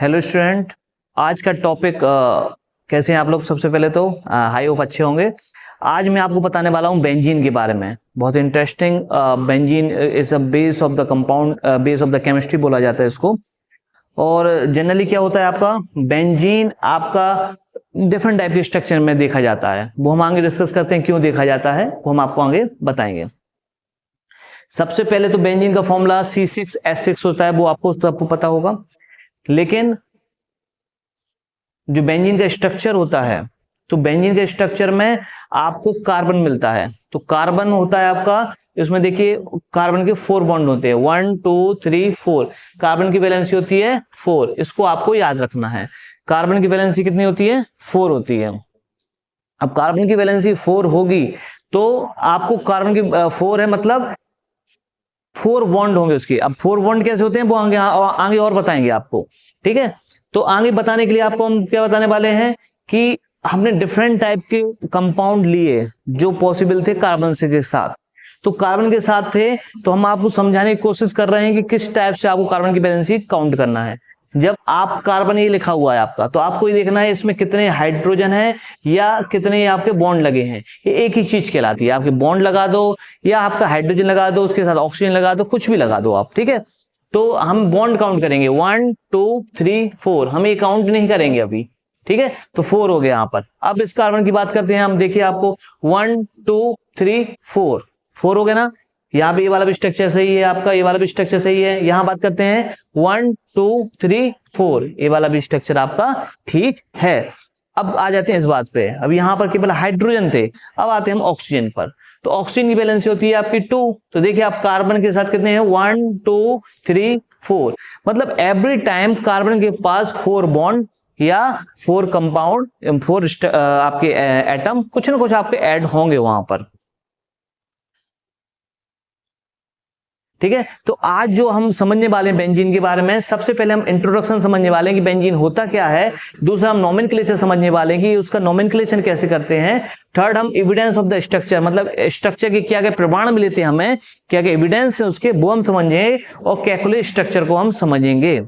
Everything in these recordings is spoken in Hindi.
हेलो स्टूडेंट, आज का टॉपिक कैसे हैं आप लोग। सबसे पहले तो हाई होप अच्छे होंगे। आज मैं आपको बताने वाला हूं बेंजीन के बारे में। बहुत interesting. Benzene is a base of the compound, base of the chemistry बोला जाता है इसको। और जनरली क्या होता है आपका बेंजीन आपका डिफरेंट टाइप के स्ट्रक्चर में देखा जाता है। वो हम आगे डिस्कस करते हैं क्यों देखा जाता है, वो हम आपको आगे बताएंगे। सबसे पहले तो बेंजीन का फॉर्मूला C6H6 होता है, वो आपको सबको पता होगा। लेकिन जो बेंजीन का स्ट्रक्चर होता है, तो बेंजीन के स्ट्रक्चर में आपको कार्बन मिलता है। तो कार्बन होता है आपका, इसमें देखिए कार्बन के 4 बॉन्ड होते हैं, 1 2 3 4। कार्बन की वैलेंसी होती है 4, इसको आपको याद रखना है। कार्बन की वैलेंसी कितनी होती है? 4 होती है। अब कार्बन की वैलेंसी 4 होगी तो आपको कार्बन की 4 है मतलब 4 बॉन्ड होंगे उसके। अब 4 बॉन्ड कैसे होते हैं वो आगे और बताएंगे आपको, ठीक है। तो आगे बताने के लिए आपको हम क्या बताने वाले हैं कि हमने डिफरेंट टाइप के कंपाउंड लिए जो पॉसिबल थे कार्बन से के साथ। तो कार्बन के साथ थे तो हम आपको समझाने की कोशिश कर रहे हैं कि किस टाइप से आपको कार्बन की वैलेंसी काउंट करना है। जब आप कार्बन ये लिखा हुआ है आपका, तो आपको ये देखना है इसमें कितने हाइड्रोजन है या कितने आपके बॉन्ड लगे हैं। ये एक ही चीज कहलाती है। आपके बॉन्ड लगा दो या आपका हाइड्रोजन लगा दो, उसके साथ ऑक्सीजन लगा दो, कुछ भी लगा दो आप, ठीक है। तो हम बॉन्ड काउंट करेंगे 1 2 3 4। हम ये काउंट नहीं करेंगे अभी, ठीक है। तो 4 हो गया यहाँ पर। अब इस कार्बन की बात करते हैं हम। देखिए आपको 1 2 3 4 हो गया ना। यहाँ पे ये वाला भी स्ट्रक्चर सही है आपका, ये वाला भी स्ट्रक्चर सही है। यहाँ बात करते हैं 1 2 3 4, ये वाला भी स्ट्रक्चर आपका ठीक है। अब आ जाते हैं इस बात पे। अब यहाँ पर केवल हाइड्रोजन थे, अब आते हैं हम ऑक्सीजन पर। तो ऑक्सीजन की वैलेंसी होती है आपकी 2। तो देखिए आप कार्बन के साथ कितने हैं 1 2 3 4। मतलब एवरी टाइम कार्बन के पास 4 बॉन्ड या 4 कंपाउंड, 4 आपके एटम कुछ ना कुछ आपके ऐड होंगे वहां पर, ठीक है। तो आज जो हम समझने वाले हैं बेंजीन के बारे में, सबसे पहले हम इंट्रोडक्शन समझने वाले हैं कि बेंजीन होता क्या है। दूसरा हम नोमेनक्लेचर समझने वाले हैं कि उसका नोमेनक्लेचर कैसे करते हैं। थर्ड हम एविडेंस ऑफ द स्ट्रक्चर, मतलब स्ट्रक्चर के क्या क्या प्रमाण मिलते हैं हमें, क्या क्या एविडेंस है उसके, वो हम समझेंगे। और कैलकुलेट स्ट्रक्चर को हम समझेंगे।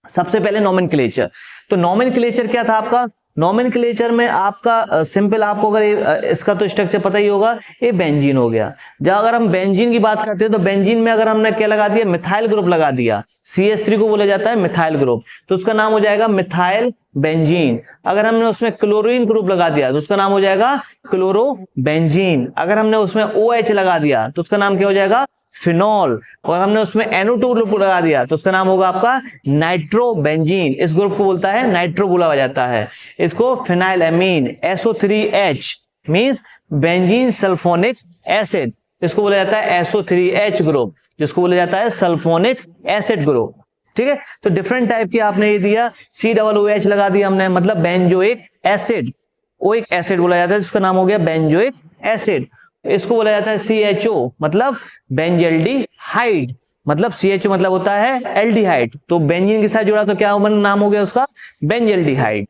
सबसे पहले नोमेनक्लेचर। तो नोमेनक्लेचर क्या था आपका? नोमेनक्लेचर में आपका सिंपल, आपको अगर इसका तो स्ट्रक्चर पता ही होगा, ये बेंजीन हो गया। जब अगर हम बेंजीन की बात करते हैं तो बेंजीन में अगर हमने क्या लगा दिया, मिथाइल ग्रुप लगा दिया, CH3 को बोला जाता है मिथाइल ग्रुप, तो उसका नाम हो जाएगा मिथाइल बेंजीन। अगर हमने उसमें क्लोरीन ग्रुप लगा दिया तो उसका नाम हो जाएगा क्लोरो बेंजीन। अगर हमने उसमें OH लगा दिया तो उसका नाम क्या हो जाएगा? फिनॉल। और हमने उसमें NO2 ग्रुप लगा दिया तो उसका नाम होगा आपका नाइट्रोबेंजीन। इस ग्रुप को बोलता है नाइट्रो बोला जाता है। इसको फिनाइलएमीन, SO3H means benzene sulphonic acid, इसको बोला जाता है SO3H ग्रुप, जिसको बोला जाता है सल्फोनिक एसिड ग्रुप, ठीक है। तो डिफरेंट टाइप की आपने ये दिया, COOH लगा दिया हमने, मतलब बेंजोइक एसिड, ओइक एसिड बोला जाता है, जिसका नाम हो गया बेंजोइक एसिड। इसको बोला जाता है CHO, मतलब बेंजल्डिहाइड, मतलब CHO मतलब होता है एल्डिहाइड। तो बेंजीन के साथ जुड़ा तो क्या नाम हो गया उसका? बेंजल्डिहाइड।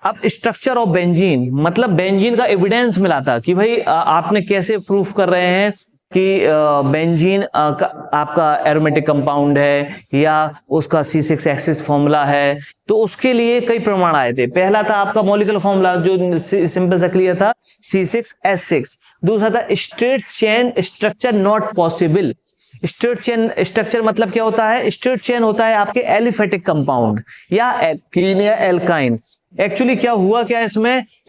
अब स्ट्रक्चर ऑफ बेंजीन, मतलब बेंजीन का एविडेंस मिला था कि भाई आपने कैसे प्रूफ कर रहे हैं कि बेंजीन आपका एरोमेटिक कंपाउंड है या उसका C6H6 फॉर्मूला है। तो उसके लिए कई प्रमाण आए थे। पहला था आपका मॉलिक्यूलर फॉर्मूला जो सिंपल सा क्लियर था, C6H6। दूसरा था straight chain structure not possible. Straight chain structure मतलब क्या होता है? स्ट्रेट चेन होता है आपके एलिफेटिक कंपाउंड या एल्कीन या एल्काइन। एक्चुअली क्या हुआ, क्या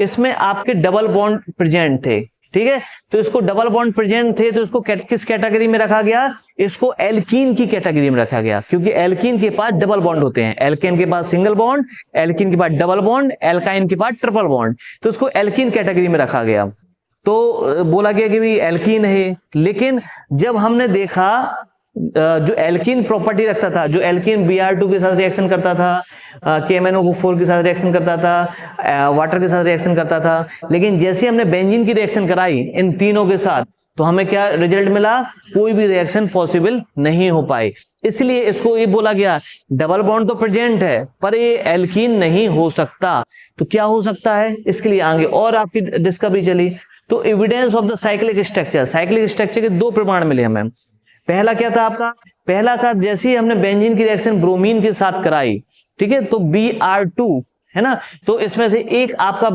इसमें आपके डबल बॉन्ड प्रेजेंट थे, ठीक है। तो इसको डबल बॉन्ड प्रेजेंट थे तो इसको किस कैटेगरी में रखा गया? इसको एल्कीन की कैटेगरी में रखा गया, क्योंकि एल्कीन के पास डबल बॉन्ड होते हैं। एल्केन के पास सिंगल बॉन्ड, एल्कीन के पास डबल बॉन्ड, एल्काइन के पास ट्रिपल बॉन्ड, तो इसको एल्कीन कैटेगरी में रखा गया। तो बोला गया कि भाई एल्कीन है। लेकिन जब हमने देखा जो एल्कीन प्रॉपर्टी रखता था, जो एल्कीन Br2 के साथ रिएक्शन करता था, KMnO4 के साथ रिएक्शन करता था, वाटर के साथ रिएक्शन करता था, लेकिन जैसे हमने बेंजीन की रिएक्शन कराई इन तीनों के साथ तो हमें क्या रिजल्ट मिला? कोई भी रिएक्शन पॉसिबल नहीं हो पाई। इसलिए इसको ये बोला गया डबल बॉन्ड तो प्रेजेंट है पर ये एल्कीन नहीं हो सकता। तो क्या हो सकता है? इसके लिए आगे और आपकी डिस्कवरी चली। तो evidence of the cyclic structure, cyclic structure के 2 प्रमाण मिले हमें। पहला क्या था आपका, पहला का जैसे ही हमने बेंजीन की रिएक्शन ब्रोमीन के साथ कराई, ठीक है, तो Br2 है ना, तो इसमें से एक आपका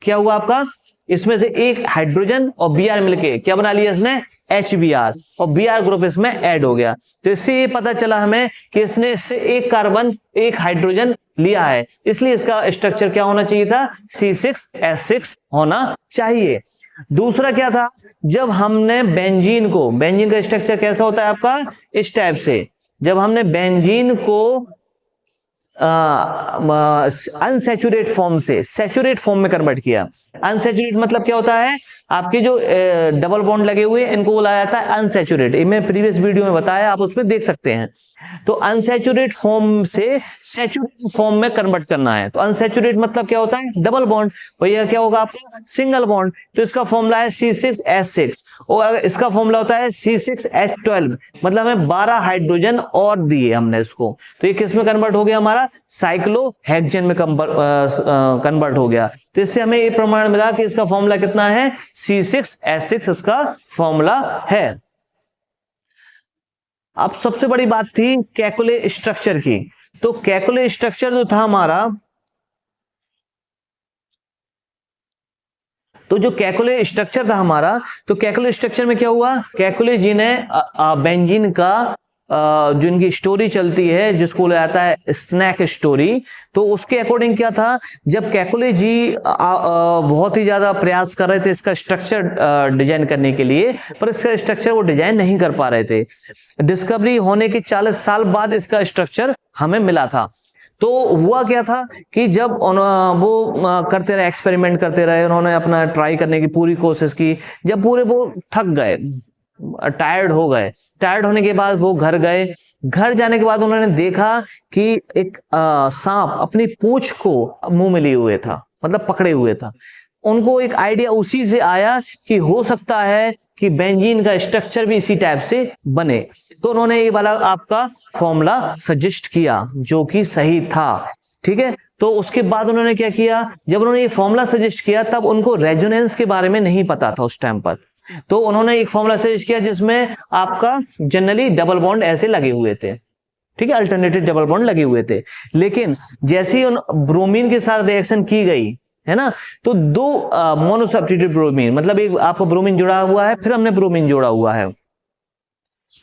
क्या हुआ, आपका इसमें से एक हाइड्रोजन और Br मिलके क्या बना लिया इसने, HBr, और Br ग्रुप इसमें ऐड हो गया। तो इससे ये पता चला हमें कि इसने इससे एक कार्बन एक हाइड्रोजन लिया है, इसलिए इसका स्ट्रक्चर क्या होना चाहिए था, C6H6 होना चाहिए। दूसरा क्या था, जब हमने बेंजीन को, बेंजीन का स्ट्रक्चर कैसा होता है आपका, इस टाइप से, जब हमने बेंजीन को अनसैचुरेट फॉर्म से सैचुरेट फॉर्म में कन्वर्ट किया। अनसैचुरेट मतलब क्या होता है, आपके जो डबल बॉन्ड लगे हुए इनको बोला जाता है अनसैचुरेट, मैं प्रीवियस वीडियो में बताया, आप उसमें देख सकते हैं। तो अनसैचुरेट फॉर्म से सैचुरेट फॉर्म में कन्वर्ट करना है। तो अनसैचुरेट मतलब क्या होता है, डबल बॉन्ड, और यह क्या होगा आपका, सिंगल बॉन्ड। तो इसका फॉर्मूला है C6H6, और इसका फॉर्मूला होता है C6H12, मतलब हमें 12 हाइड्रोजन और दिए हमने इसको, तो ये किस में कन्वर्ट हो गया, हमारा साइक्लोहेक्सेन में कन्वर्ट हो गया। तो इससे हमें ये प्रमाण मिला कि इसका फॉर्मूला कितना है, C6H6 इसका फॉर्मूला है। अब सबसे बड़ी बात थी कैकुले स्ट्रक्चर की। तो कैकुले स्ट्रक्चर जो था हमारा, तो जो कैकुले स्ट्रक्चर था हमारा, तो कैकुले स्ट्रक्चर में क्या हुआ, कैकुले जी ने बेंजीन का जो इनकी स्टोरी चलती है जिसको बोला जाता है स्नैक स्टोरी, तो उसके अकॉर्डिंग क्या था, जब कैकुले जी बहुत ही ज्यादा प्रयास कर रहे थे इसका स्ट्रक्चर डिजाइन करने के लिए, पर इसका स्ट्रक्चर वो डिजाइन नहीं कर पा रहे थे। डिस्कवरी होने के 40 साल बाद इसका स्ट्रक्चर हमें मिला था। तो हुआ क्या था कि जब वो करते रहे, एक्सपेरिमेंट करते रहे, उन्होंने अपना ट्राई करने की पूरी कोशिश की, जब पूरे वो थक गए, टायर्ड हो गए, टायर्ड होने के बाद वो घर गए। घर जाने के बाद उन्होंने देखा कि एक सांप अपनी पूंछ को मुंह में लिए हुए था, मतलब पकड़े हुए था। उनको एक आइडिया उसी से आया कि हो सकता है कि बेंजीन का स्ट्रक्चर भी इसी टाइप से बने। तो उन्होंने ये वाला आपका फॉर्मूला सजेस्ट किया जो कि सही था, ठीक है। तो उसके बाद उन्होंने क्या किया, जब उन्होंने ये फॉर्मूला सजेस्ट किया तब उनको रेजोनेंस के बारे में नहीं पता था उस टाइम पर। तो उन्होंने एक फॉर्मूला सजेस्ट किया जिसमें आपका जनरली डबल बॉन्ड ऐसे लगे हुए थे, ठीक है, अल्टरनेटिव डबल बॉन्ड लगे हुए थे। लेकिन जैसे ही ब्रोमीन के साथ रिएक्शन की गई है ना, तो दो मोनोसब्स्टिट्यूटेड ब्रोमीन, मतलब एक आपका ब्रोमीन जुड़ा हुआ है, फिर हमने ब्रोमीन जोड़ा हुआ है,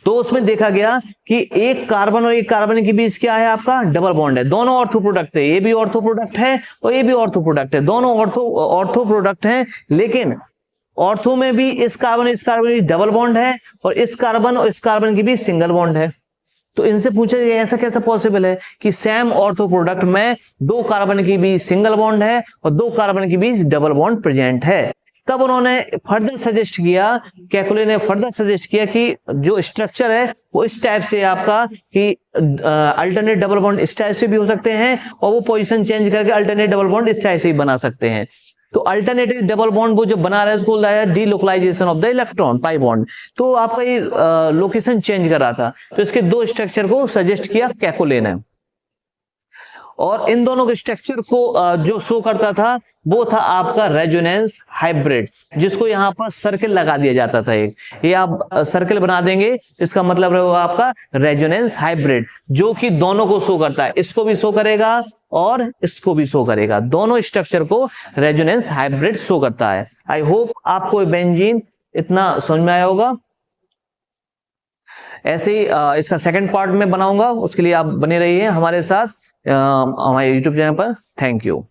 तो उसमें देखा गया कि एक कार्बन और एक कार्बन के बीच क्या है, आपका डबल बॉन्ड है। दोनों ऑर्थो प्रोडक्ट है, ये भी ऑर्थो प्रोडक्ट है और ये भी ऑर्थो प्रोडक्ट है, दोनों ऑर्थो प्रोडक्ट है। लेकिन ऑर्थो में भी इस कार्बन की डबल बॉन्ड है और इस कार्बन की भी सिंगल बॉन्ड है। तो इनसे पूछा गया ऐसा कैसा पॉसिबल है कि सेम ऑर्थो प्रोडक्ट में दो कार्बन की बीच सिंगल बॉन्ड है और दो कार्बन के बीच डबल बॉन्ड प्रेजेंट है। तब उन्होंने फर्दर सजेस्ट किया, कैकुले ने फर्दर सजेस्ट किया कि जो स्ट्रक्चर है वो इस टाइप से आपका कि अल्टरनेट डबल बॉन्ड इस टाइप से भी हो सकते हैं और वो पोजीशन चेंज करके अल्टरनेट डबल बॉन्ड इस टाइप से भी बना सकते हैं। तो अल्टरनेटिव डबल बॉन्ड वो जो बना रहा है उसको बोला है delocalization of the electron pi bond. तो आपका ये लोकेशन चेंज कर रहा था, तो इसके दो स्ट्रक्चर को सजेस्ट किया कैकुले ने। और इन दोनों के स्ट्रक्चर को जो शो करता था वो था आपका रेजोनेंस हाइब्रिड, जिसको यहाँ पर सर्कल लगा दिया जाता था। एक ये आप सर्कल बना देंगे, इसका मतलब है वो आपका रेजोनेंस हाइब्रिड, जो कि दोनों को शो करता है, इसको भी शो करेगा और इसको भी शो करेगा, दोनों स्ट्रक्चर को रेजोनेंस हाइब्रिड शो करता है। आई होप आपको बेंजीन इतना समझ में आया होगा। ऐसे ही इसका सेकंड पार्ट में बनाऊंगा, उसके लिए आप बने रहिए हमारे साथ हमारे YouTube चैनल पर। Thank you.